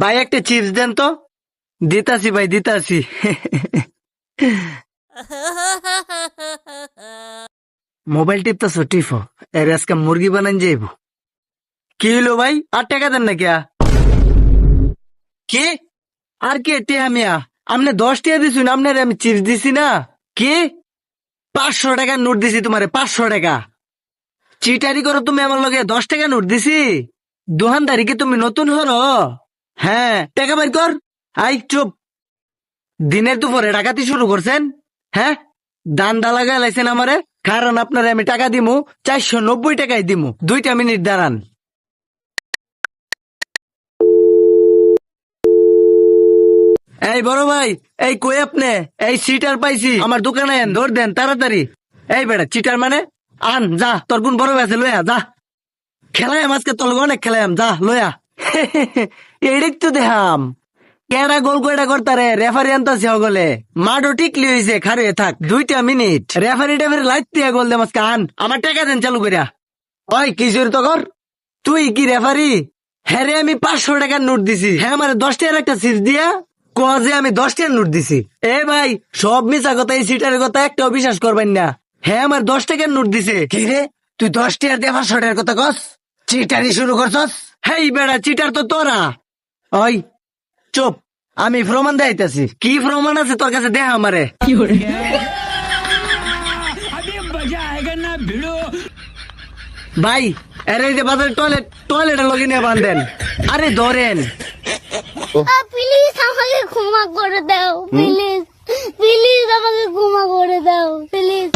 ভাই একটা চিপস দেন তো। দিতাছি ভাই, দিতাছি। মোবাইল টিপতেছ, টিপো। এর আজকে মুরগি বানান যাইব। কি হইলো ভাই, আর টাকা দেন না কিয়া? কি আর কি টিয়া মিয়া? আপনি 10 টাকা দিছুন, আপনার আমি চিপস দিছি না। কি 500 টাকার নোট দিছি তোমারে, 500 টাকা? চিটারি করো তুমি আমার লগে, 10 টাকা নোট দিছি। দোকানদারি কি তুমি নতুন হলো? হ্যাঁ, টাকা বের কর। আই চুপ। দিনের দুপুরে ডাকাতি শুরু করছেন? হ্যাঁ, দান্দা লাগা লাইছেন আমারে। কারণ আপনারে আমি টাকা দিমু, 490 টাকায় দিমু। 2টা মিনিট দাঁড়ান। এই বড় ভাই, এই কই আপনি? এই সিটার পাইছি, আমার দোকানে আন, ধর দেন তাড়াতাড়ি। এই বেটা চিটার মানে আন, যা তোর গুণ বড় ভাই আছে, লয়া যা। খেলাম আজকে তোর লগে অনেক খেলাম, যা লয়া। এইটাই তো দেখাম। কেডা গোল কয়টা করতারে, রেফারি আনতাছে হগলে। মাঠও টিকলি হইছে, খারে থাক 2টা মিনিট। রেফারি টেফারি লাইট দিয়া গোল দে মাঝকে আন। আমার টাকা দেন চালু করিয়া। ওই কিশোর তো কর, তুই কি রেফারি? হ্যাঁ রে, আমি 500 টাকার নোট দিছি। হ্যাঁ, আমার 10 টাকার একটা সিট দিয়া কজে আমি 10 টাকার নোট দিছি। এ ভাই, সব মিছা কথা, এই সিটারের কথা একটাও বিশ্বাস করবেন না। হ্যাঁ, আমার 10 টাকার নোট দিছে। কি রে, তুই 10 টাকার দিয়ে 500 টাকার কথা কস? চিটারি শুরু করছস? হেই বেড়া, চিটার তো তোরা। ওই চুপ, আমি প্রমাণ দেখাইতেছি। কি প্রমাণ আছে তোর কাছে, দেখ আমারে। ভাই, আরে এই যে বাজারে টয়লেটের লগে নিয়ে বান্ধেন। আরে ধরেন। প্লিজ আমাকে ক্ষমা করে দাও, প্লিজ প্লিজ আমাকে ক্ষমা করে দাও, প্লিজ।